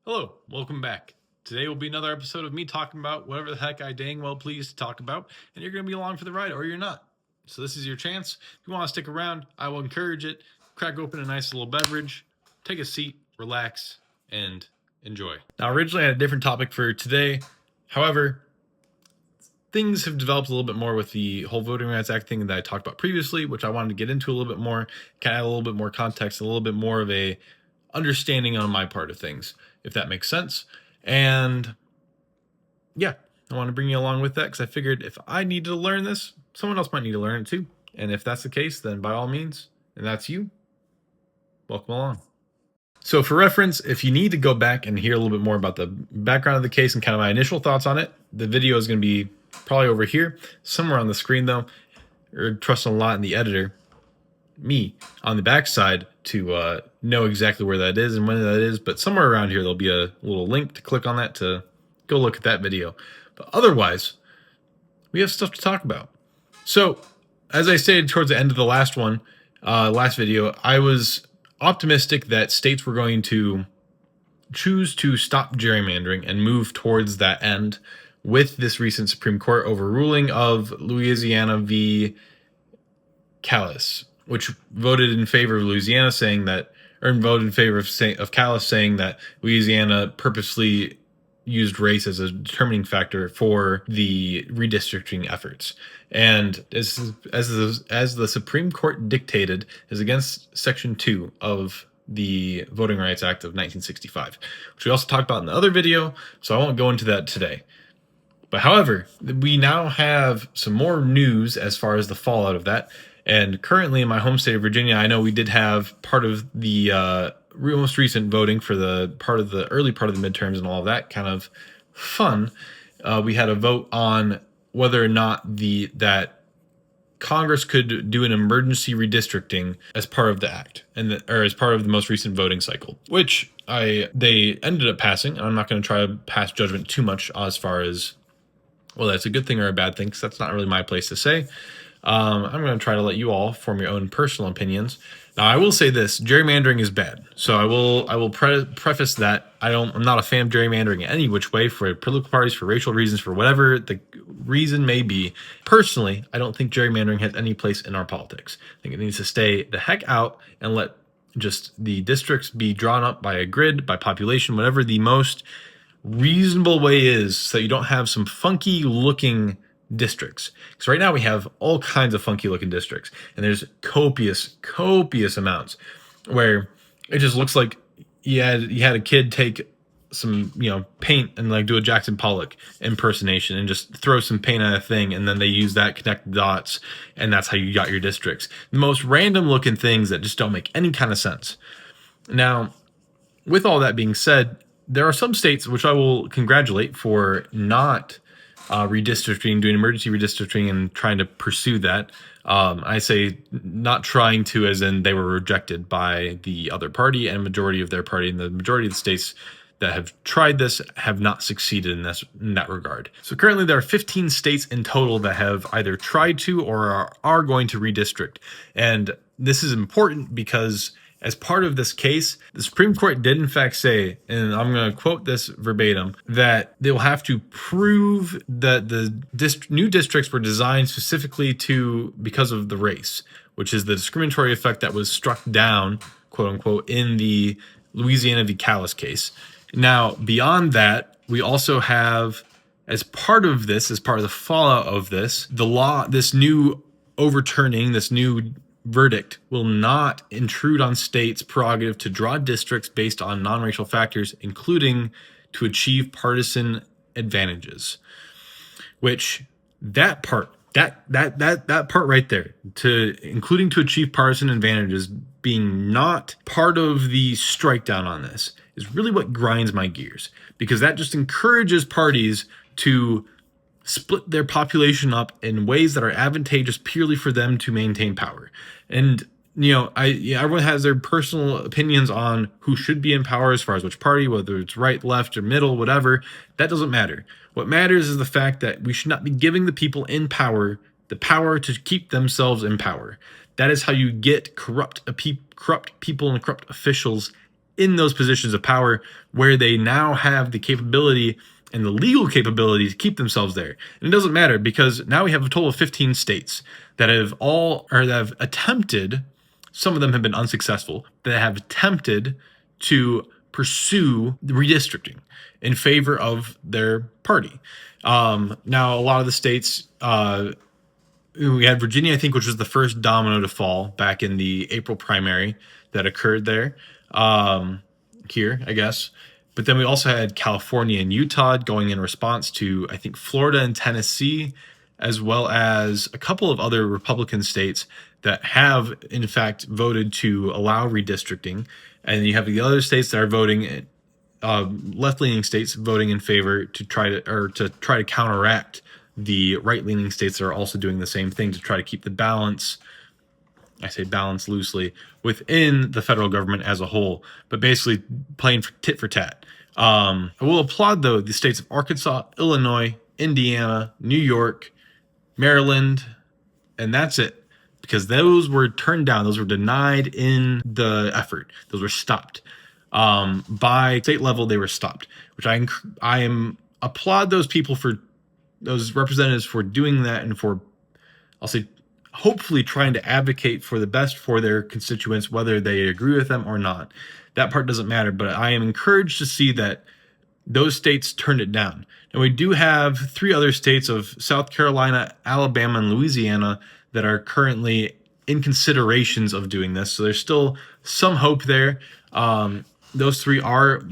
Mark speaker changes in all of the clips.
Speaker 1: Hello, welcome back. Today will be another episode of me talking about whatever the heck I dang well please to talk about, and you're going to be along for the ride or you're not. So this is your chance. If you want to stick around, I will encourage it. Crack open a nice little beverage, take a seat, relax, and enjoy. Now, originally I had a different topic for today. However, things have developed a little bit more with the whole Voting Rights Act thing that I talked about previously, which I wanted to get into a little bit more, kind of add a little bit more context, a little bit more of a understanding on my part of things, if that makes sense. And yeah, I want to bring you along with that because I figured if I needed to learn this, someone else might need to learn it too. And if that's the case, then by all means, and that's you, welcome along. So for reference, if you need to go back and hear a little bit more about the background of the case and kind of my initial thoughts on it, the video is going to be probably over here, somewhere on the screen though, or trusting a lot in the editor, me, on the backside to know exactly where that is and when that is. But somewhere around here, there'll be a little link to click on that to go look at that video. But otherwise, we have stuff to talk about. So as I stated towards the end of the last video, I was optimistic that states were going to choose to stop gerrymandering and move towards that end with this recent Supreme Court overruling of Louisiana v. Callis, which voted in favor of Louisiana, saying that, or voted in favor of Callis, saying that Louisiana purposely used race as a determining factor for the redistricting efforts. And as the Supreme Court dictated, is against Section 2 of the Voting Rights Act of 1965, which we also talked about in the other video, so I won't go into that today. But however, we now have some more news as far as the fallout of that. And currently in my home state of Virginia, I know we did have part of the most recent voting for the early part of the midterms and all of that kind of fun. We had a vote on whether or not that Congress could do an emergency redistricting as part of the act or as part of the most recent voting cycle, which they ended up passing. I'm not going to try to pass judgment too much as far as, well, that's a good thing or a bad thing, because that's not really my place to say. I'm going to try to let you all form your own personal opinions. Now, I will say this: gerrymandering is bad. So I will preface that I'm not a fan of gerrymandering in any which way, for political parties, for racial reasons, for whatever the reason may be. Personally, I don't think gerrymandering has any place in our politics. I think it needs to stay the heck out and let just the districts be drawn up by a grid, by population, whatever the most reasonable way is, so that you don't have some funky looking districts. Because right now we have all kinds of funky looking districts, and there's copious amounts where it just looks like you had a kid take some paint and like do a Jackson Pollock impersonation and just throw some paint at a thing, and then they use that, connect the dots, and that's how you got your districts. The most random looking things that just don't make any kind of sense. Now, with all that being said, there are some states which I will congratulate for not redistricting, doing emergency redistricting and trying to pursue that. I say not trying to, as in they were rejected by the other party and majority of their party, and the majority of the states that have tried this have not succeeded in that regard. So currently there are 15 states in total that have either tried to or are going to redistrict. And this is important because as part of this case, the Supreme Court did in fact say, and I'm going to quote this verbatim, that they will have to prove that the new districts were designed specifically because of the race, which is the discriminatory effect that was struck down, quote unquote, in the Louisiana v. Callis case. Now, beyond that, we also have, as part of the fallout of this, the law, this new verdict will not intrude on states' prerogative to draw districts based on non-racial factors, including to achieve partisan advantages. Which that part right there, including to achieve partisan advantages, being not part of the strike down on this, is really what grinds my gears, because that just encourages parties to split their population up in ways that are advantageous purely for them to maintain power. And everyone has their personal opinions on who should be in power as far as which party, whether it's right, left, or middle, whatever. That doesn't matter. What matters is the fact that we should not be giving the people in power the power to keep themselves in power. That is how you get corrupt people and corrupt officials in those positions of power where they now have the capability and the legal capability to keep themselves there. And it doesn't matter, because now we have a total of 15 states that have attempted, some of them have been unsuccessful, that have attempted to pursue redistricting in favor of their party. Now, a lot of the states, we had Virginia, I think, which was the first domino to fall back in the April primary that occurred there. Here, I guess. But then we also had California and Utah going in response to, I think, Florida and Tennessee, as well as a couple of other Republican states that have, in fact, voted to allow redistricting. And you have the other states that are voting, left-leaning states voting in favor to try to counteract the right-leaning states that are also doing the same thing to try to keep the balance. I say balance loosely, within the federal government as a whole, but basically playing for tit for tat. I will applaud, though, the states of Arkansas, Illinois, Indiana, New York, Maryland, and that's it, because those were turned down. Those were denied in the effort. Those were stopped. By state level, they were stopped, which I applaud those people, for those representatives, for doing that, and for, I'll say, hopefully trying to advocate for the best for their constituents, whether they agree with them or not. That part doesn't matter, but I am encouraged to see that those states turned it down. And we do have 3 other states of South Carolina, Alabama, and Louisiana that are currently in considerations of doing this. So there's still some hope there. Those three are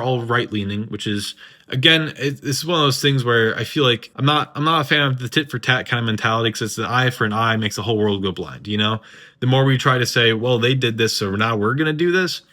Speaker 1: all right-leaning, which is, again, this is one of those things where I feel like I'm not a fan of the tit for tat kind of mentality, because it's the eye for an eye makes the whole world go blind. You know, the more we try to say, well, they did this, so now we're going to do this.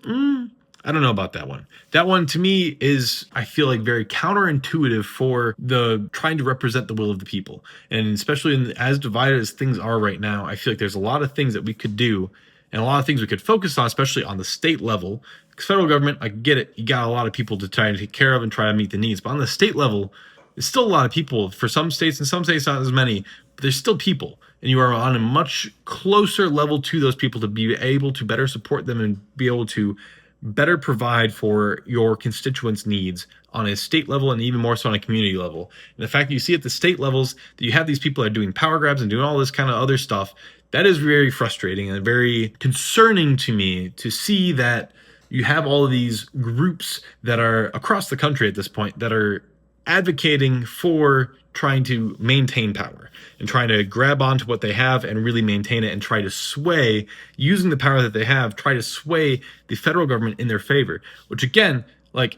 Speaker 1: I don't know about that one. That one, to me, is, I feel like, very counterintuitive for the trying to represent the will of the people. And especially as divided as things are right now, I feel like there's a lot of things that we could do and a lot of things we could focus on, especially on the state level. Because federal government, I get it. You got a lot of people to try to take care of and try to meet the needs. But on the state level, there's still a lot of people. For some states, and some states not as many, but there's still people. And you are on a much closer level to those people to be able to better support them and be able to better provide for your constituents' needs on a state level, and even more so on a community level. And the fact that you see at the state levels that you have these people that are doing power grabs and doing all this kind of other stuff, that is very frustrating and very concerning to me, to see that you have all of these groups that are across the country at this point that are advocating for trying to maintain power and trying to grab onto what they have and really maintain it, and try to sway, using the power that they have, try to sway the federal government in their favor. Which, again, like,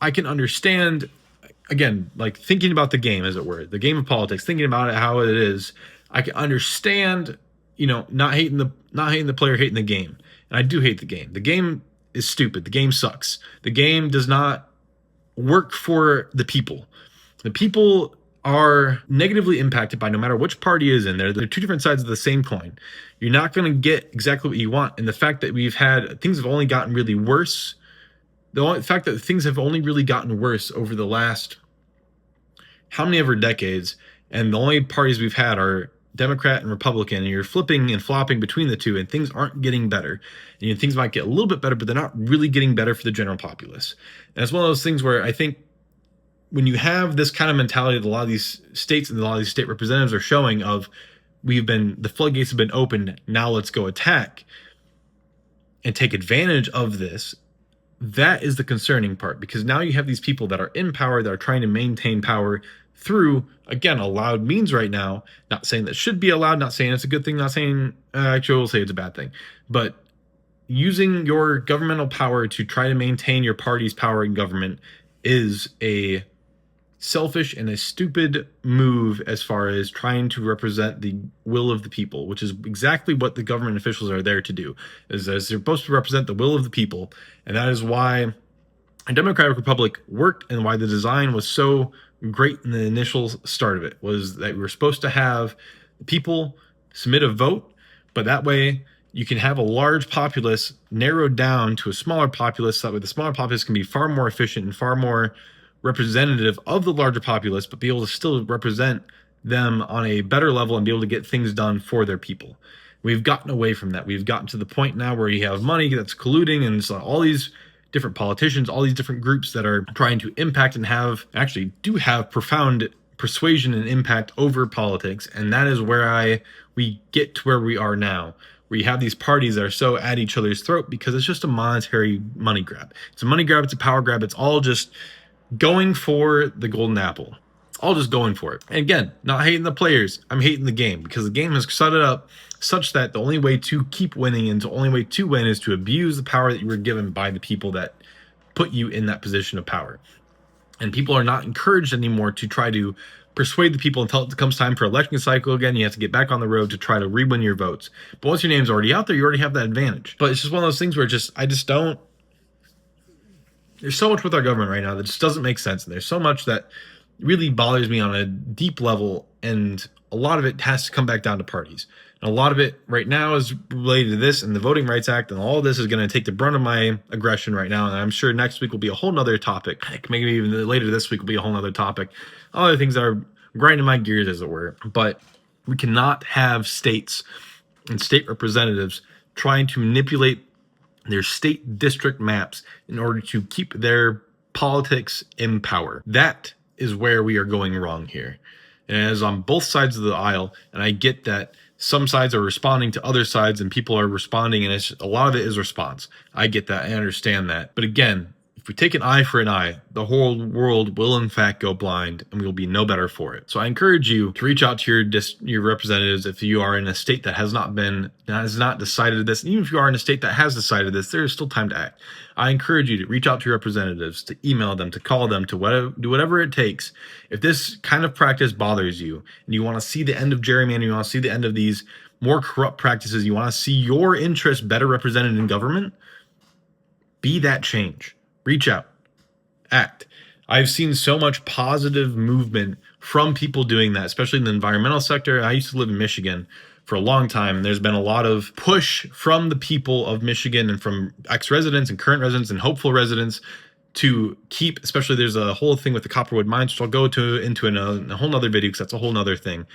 Speaker 1: I can understand, again, like, thinking about the game, as it were, the game of politics, thinking about it how it is, I can understand, you know, not hating the player, hating the game. And I do hate the game. The game is stupid. The game sucks. The game does not work for the people. The people are negatively impacted by no matter which party is in there. They're two different sides of the same coin. You're not going to get exactly what you want. And the fact that things have only gotten really worse, the fact that things have only really gotten worse over the last how many ever decades, and the only parties we've had are Democrat and Republican, and you're flipping and flopping between the two, and things aren't getting better. And things might get a little bit better, but they're not really getting better for the general populace. And it's one of those things where I think when you have this kind of mentality that a lot of these states and a lot of these state representatives are showing of, the floodgates have been opened, now let's go attack and take advantage of this, that is the concerning part. Because now you have these people that are in power, that are trying to maintain power through, again, allowed means right now. Not saying that should be allowed, not saying it's a good thing, not saying, actually I will say it's a bad thing, but using your governmental power to try to maintain your party's power in government is a selfish and a stupid move as far as trying to represent the will of the people, which is exactly what the government officials are there to do, is they're supposed to represent the will of the people. And that is why a democratic republic worked, and why the design was so great in the initial start of it, was that we were supposed to have people submit a vote, but that way you can have a large populace narrowed down to a smaller populace. That way the smaller populace can be far more efficient and far more representative of the larger populace, but be able to still represent them on a better level and be able to get things done for their people. We've gotten away from that. We've gotten to the point now where you have money that's colluding, and so all these different politicians, all these different groups that are trying to impact and actually do have profound persuasion and impact over politics. And that is where we get to where we are now, where you have these parties that are so at each other's throat because it's just a monetary money grab. It's a money grab, it's a power grab, it's all just going for the golden apple. It's all just going for it. And again, not hating the players, I'm hating the game, because the game has set it up such that the only way to keep winning and the only way to win is to abuse the power that you were given by the people that put you in that position of power. And people are not encouraged anymore to try to persuade the people until it comes time for election cycle again. You have to get back on the road to try to re-win your votes. But once your name's already out there, you already have that advantage. But it's just one of those things where I just don't. There's so much with our government right now that just doesn't make sense. And there's so much that really bothers me on a deep level. And a lot of it has to come back down to parties. And a lot of it right now is related to this and the Voting Rights Act, and all of this is going to take the brunt of my aggression right now. And I'm sure next week will be a whole nother topic. Maybe even later this week will be a whole nother topic. Other things that are grinding my gears, as it were. But we cannot have states and state representatives trying to manipulate their state district maps in order to keep their politics in power. That is where we are going wrong here. And it is on both sides of the aisle, and I get that some sides are responding to other sides and people are responding, and a lot of it is response. I get that. I understand that. But again, if we take an eye for an eye, the whole world will in fact go blind, and we will be no better for it. So I encourage you to reach out to your representatives if you are in a state that has not decided this. And even if you are in a state that has decided this, there is still time to act. I encourage you to reach out to your representatives, to email them, to call them, to do whatever it takes. If this kind of practice bothers you and you want to see the end of gerrymandering, you want to see the end of these more corrupt practices, you want to see your interests better represented in government, be that change. Reach out, act. I've seen so much positive movement from people doing that, especially in the environmental sector. I used to live in Michigan for a long time, and there's been a lot of push from the people of Michigan and from ex-residents and current residents and hopeful residents to keep, especially there's a whole thing with the Copperwood mines, which I'll go into a whole nother video because that's a whole nother thing.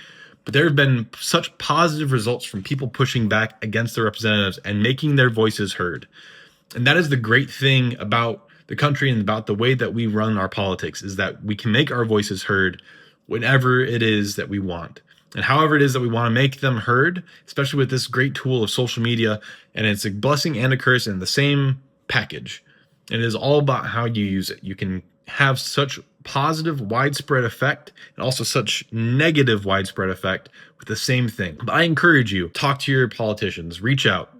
Speaker 1: But there have been such positive results from people pushing back against their representatives and making their voices heard. And that is the great thing about the country and about the way that we run our politics, is that we can make our voices heard whenever it is that we want. And however it is that we want to make them heard, especially with this great tool of social media, and it's a blessing and a curse in the same package. And it is all about how you use it. You can have such positive widespread effect and also such negative widespread effect with the same thing. But I encourage you, talk to your politicians, reach out,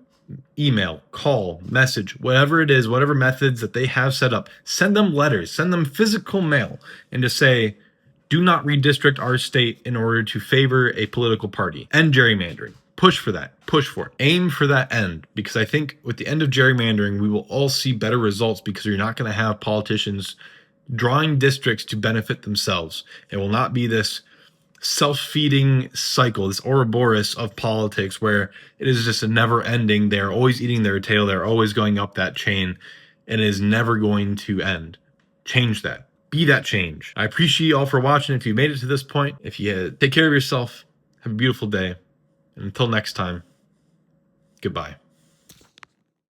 Speaker 1: email, call, message, whatever it is, whatever methods that they have set up, send them letters, send them physical mail, and just say, do not redistrict our state in order to favor a political party. End gerrymandering. Push for that. Push for it. Aim for that end. Because I think with the end of gerrymandering, we will all see better results, because you're not going to have politicians drawing districts to benefit themselves. It will not be this self-feeding cycle, this Ouroboros of politics where it is just a never-ending. They're always eating their tail. They're always going up that chain, and it is never going to end. Change that. Be that change. I appreciate you all for watching. If you made it to this point, if you take care of yourself, have a beautiful day. And until next time, goodbye.